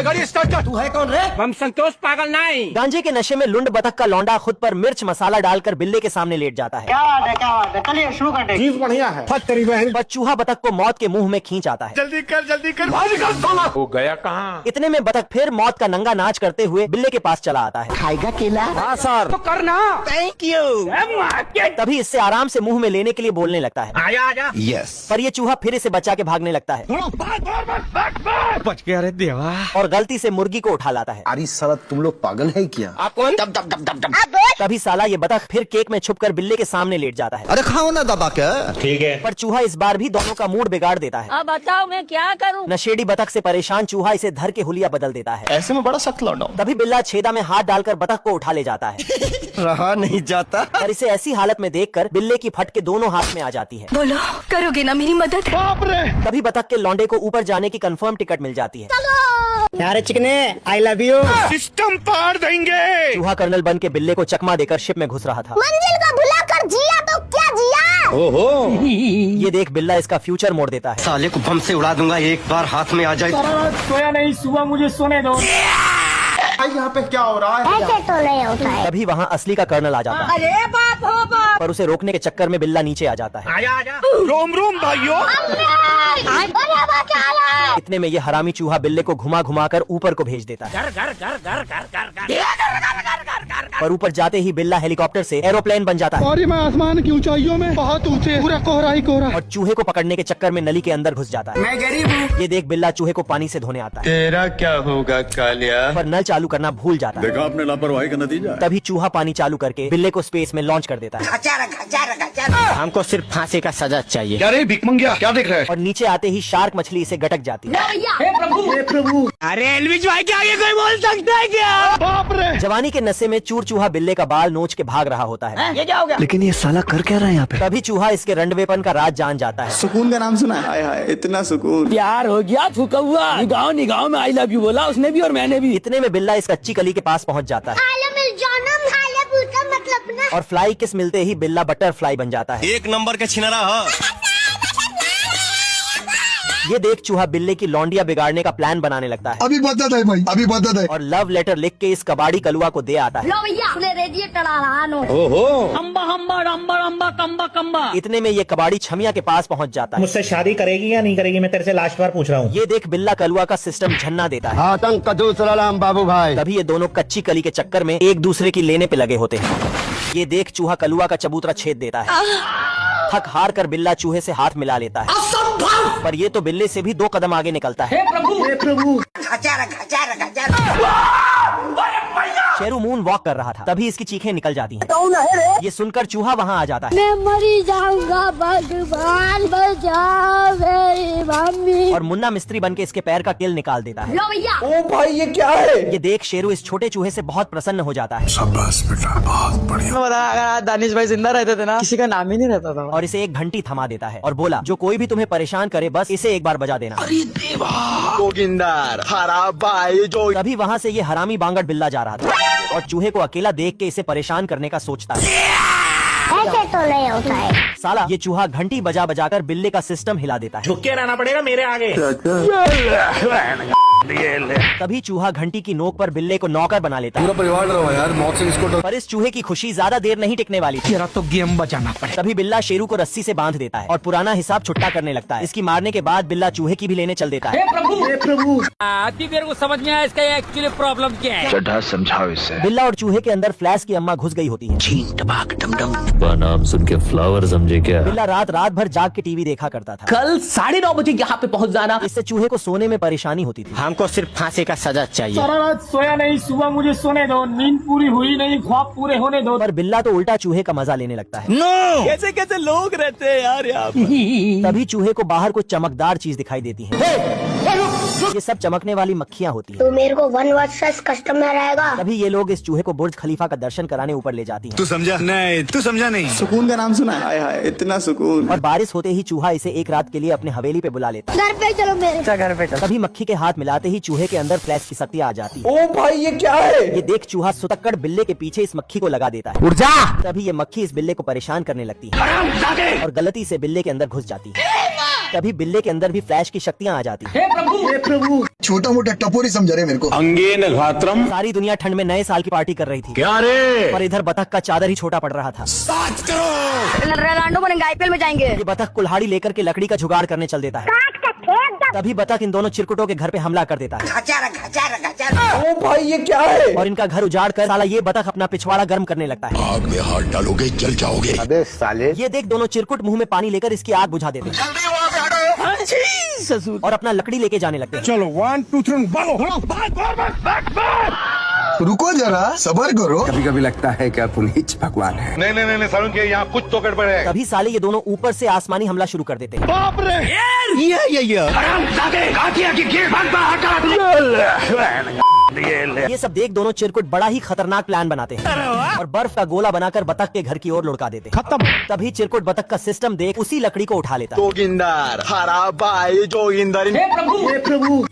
गाड़ी स्टार्ट कर। तू है कौन रे? हम संतोष पागल नहीं। गांजे के नशे में लुंड बतख का लौंडा खुद पर मिर्च मसाला डालकर बिल्ले के सामने लेट जाता है। क्या बात है, क्या बात है, चलिए शुरू करते हैं। चीज बढ़िया है। फट तेरी बहन। पर चूहा बतख को मौत के मुंह में खींच आता है। जल्दी कर जल्दी कर। बाहर निकल साला। वो गया कहाँ? इतने में बतख फिर मौत का नंगा नाच करते हुए बिल्ले के पास चला आता है। खाएगा केला? हाँ सर। तो करना। Thank you. तभी इससे आराम से मुंह में लेने के लिए बोलने लगता है। आजा आजा। यस। पर ये चूहा फिर इसे बचा के भागने लगता है बच गया रे देवा। और गलती से मुर्गी को उठा लाता है। अरे साला तुम लोग पागल है क्या? आप कौन? तभी साला ये बतख फिर केक में छुपकर बिल्ले के सामने लेट जाता है। अरे खाओ ना दबा के। ठीक है। पर चूहा इस बार भी दोनों का मूड बिगाड़ देता है। अब बताओ मैं क्या करूं? नशेड़ी बतख से परेशान चूहा इसे धर के हुलिया बदल देता है। ऐसे में बड़ा सख्त लौंडा तभी बिल्ला छेदा में हाथ डालकर बतख को उठा ले जाता है। रहा नहीं जाता। और इसे ऐसी हालत में देखकर बिल्ले की फट के दोनों हाथ में आ जाती है। बोलो करोगे ना मेरी मदद? बाप रे। तभी बतख के लौंडे को ऊपर जाने की कंफर्म टिकट मिल जाती है। यार चिकने, आई लव यू। सिस्टम पार देंगे। चूहा कर्नल बन के बिल्ले को चकमा देकर शिप में घुस रहा था। मंजिल को भुलाकर जिया तो क्या जिया? ओहो। ये देख बिल्ला इसका फ्यूचर मोड़ देता है। साले को बम से उड़ा दूंगा एक बार हाथ में आ जाए। सोया नहीं, सुबह मुझे सोने दो। यहाँ पे क्या हो रहा है? ऐसे तो नहीं होता है। तभी वहाँ असली का कर्नल आ जाता है। अरे बाप हो बाप। पर उसे रोकने के चक्कर में बिल्ला नीचे आ जाता है। आजा आजा। रोम रोम भाइयों। इतने में ये हरामी चूहा बिल्ले को घुमा घुमा कर ऊपर को भेज देता है। घर घर घर घर घर घर घर। पर ऊपर जाते ही बिल्ला हेलीकॉप्टर से एरोप्लेन बन जाता है। और मैं आसमान की ऊंचाइयों में बहुत ऊंचे, पूरा कोहरा ही कोहरा। और चूहे को पकड़ने के चक्कर में नली के अंदर घुस जाता है। मैं गरीब हूँ। ये देख बिल्ला चूहे को पानी से धोने आता है। तेरा क्या होगा कालिया? पर नल चालू करना भूल जाता है। देखा आपने लापरवाही का नतीजा है। तभी चूहा पानी चालू करके बिल्ले को स्पेस में लॉन्च कर देता है। हमको सिर्फ फांसी का सजा चाहिए। क्या रे भिकमंगिया, क्या देख रहा है? और नीचे आते ही शार्क मछली इसे गटक जाती है। अरे एलविश भाई के आगे कोई बोल सकता है क्या? बाप रे। जवानी के नशे में चूर चूहा बिल्ले का बाल नोच के भाग रहा होता है। ये क्या हो गया? लेकिन ये साला कर क्या रहा है यहाँ पे? तभी चूहा इसके रंडवेपन का राज जान जाता है। सुकून का नाम सुना है? हाय हाय इतना सुकून। प्यार हो गया थूका हुआ। निगाह निगाह में आई लव यू बोला उसने भी और मैंने भी। इतने में बिल्ला इस कच्ची कली के पास पहुंच जाता है। और फ्लाई किस मिलते ही बिल्ला बटरफ्लाई बन जाता है। एक नंबर का छिनरा हो। ये देख चूहा बिल्ले की लौंडिया बिगाड़ने का प्लान बनाने लगता है। अभी बदत है भाई, अभी बदत है। और लव लेटर लिख के इस कबाड़ी कलुआ को दे आता है। लो भैया अपने रेडिएटर आ रहा नो। ओहो। अम्बा हम्बा रम्बा रम्बा कम्बा कम्बा। इतने में ये कबाड़ी छमिया के पास पहुंच जाता है। मुझसे शादी करेगी या नहीं करेगी, मैं तेरे से लास्ट बार पूछ रहा हूँ। ये देख बिल्ला कलुआ का सिस्टम झन्ना देता है। आतंक का दूसरा नाम बाबू भाई। तभी ये दोनों कच्ची कली के चक्कर में एक दूसरे की लेने पे लगे होते हैं। ये देख चूहा कलुआ का चबूतरा छेद देता है। थक हार कर बिल्ला चूहे से हाथ मिला लेता है। पर ये तो बिल्ले से भी 2 कदम आगे निकलता है। शेरू मून वॉक कर रहा था, तभी इसकी चीखें निकल जाती हैं। ये सुनकर चूहा वहाँ आ जाता है। मैं मरी जाऊंगा, भगवान बचाओ मेरी मम्मी। और मुन्ना मिस्त्री बन के इसके पैर का किल निकाल देता है। लो भैया। ओ भाई ये क्या है? ये देख शेरू इस छोटे चूहे से बहुत प्रसन्न हो जाता है। शाबाश बेटा, बहुत बढ़िया। अगर आज दानिश भाई जिंदा रहते थे ना किसी का नाम ही नहीं रहता था। और इसे एक घंटी थमा देता है और बोला, जो कोई भी तुम्हें परेशान करे बस इसे एक बार बजा देना। जोगिंदर हरा भाई जो। तभी वहाँ से ये हरामी बांगड़ बिल्ला जा रहा था और चूहे को अकेला देख के इसे परेशान करने का सोचता है। ऐसे तो नहीं होता है। साला ये चूहा घंटी बजा बजा कर बिल्ले का सिस्टम हिला देता है। झुक के रहना पड़ेगा मेरे आगे। तभी चूहा घंटी की नोक पर बिल्ले को नौकर बना लेता है। पूरा परिवार रहो यार, मौत से इसको। पर इस चूहे की खुशी ज्यादा देर नहीं टिकने वाली थी। तेरा तो गेम बचाना पड़ेगा। तभी बिल्ला शेरू को रस्सी से बांध देता है और पुराना हिसाब छुट्टा करने लगता है। इसकी मारने के बाद बिल्ला चूहे की भी लेने चल देता है। अभी मेरे को समझ में आया इसका एक्चुअली प्रॉब्लम क्या है। चढ़ा समझाओ इसे। बिल्ला और चूहे के अंदर फ्लैश की अम्मा घुस गई होती है। नाम सुन के फ्लावर समझे क्या? बिल्ला रात भर जाग के टीवी देखा करता था। कल 9:30 बजे यहाँ पे पहुँच जाना। इससे चूहे को सोने में परेशानी होती थी। हमको सिर्फ फांसी का सजा चाहिए। सारा रात सोया नहीं, सुबह मुझे सोने दो। नींद पूरी हुई नहीं, ख्वाब पूरे होने दो। पर बिल्ला तो उल्टा चूहे का मजा लेने लगता है। कैसे कैसे लोग रहते हैं यार यहाँ पे। तभी चूहे को बाहर कुछ चमकदार चीज दिखाई देती है। ये सब चमकने वाली मक्खियाँ होती हैं। तो मेरे को 1 वर्सेस कस्टमर आएगा। तभी ये लोग इस चूहे को बुर्ज खलीफा का दर्शन कराने ऊपर ले जाती हैं। तू समझा नहीं, तू समझा नहीं। सुकून का नाम सुना है? हाय हाय इतना सुकून। और बारिश होते ही चूहा इसे एक रात के लिए अपने हवेली पे बुला लेता है। घर पे चलो मेरे। घर पे तभी मक्खी के हाथ मिलाते ही चूहे के अंदर फ्लैश की शक्ति आ जाती है। ओ भाई ये क्या है? ये देख चूहा सुतक्कड़ बिल्ले के पीछे इस मक्खी को लगा देता है। उठ जा। तभी ये मक्खी इस बिल्ले को परेशान करने लगती है और गलती से बिल्ले के अंदर घुस जाती है। तभी बिल्ले के अंदर भी फ्लैश की शक्तियाँ आ जाती हैं। हे प्रभु छोटा मोटा टपोरी समझ रहे मेरे को। अंगेन घात्रम। सारी दुनिया ठंड में नए साल की पार्टी कर रही थी, क्या रे? पर इधर बतख का चादर ही छोटा पड़ रहा था। रोनाल्डो बनेंगे, आईपीएल में जाएंगे। ये बतख कुल्हाड़ी लेकर के लकड़ी का जुगाड़ करने चल देता है। तभी बतख इन दोनों चिरकुटों के घर पे हमला कर देता है ओ भाई ये क्या है? और इनका घर उजाड़ कर साला ये बतख अपना पिछवाड़ा गर्म करने लगता है। आग में हाथ डालोगे जल जाओगे। अबे साले। ये देख दोनों चिरकुट मुंह में पानी लेकर इसकी आग बुझा देते हैं ससुर और अपना लकड़ी लेके जाने लगते हैं। चलो 1 2 3 भागो। रुको जरा सबर करो। कभी कभी लगता है कि पुनीत भगवान है। नहीं सारुण के यहाँ कुछ तो गड़बड़ है। तभी साले ये दोनों ऊपर से आसमानी हमला शुरू कर देते हैं। बाप रे, ये सब देख दोनों चिरकुट बड़ा ही खतरनाक प्लान बनाते हैं और बर्फ का गोला बनाकर बतख के घर की ओर लुढ़का देते हैं। खत्म। तभी चिरकुट बतख का सिस्टम देख उसी लकड़ी को उठा लेता है। जोगिंदर हरा भाई जोगिंदर। हे प्रभु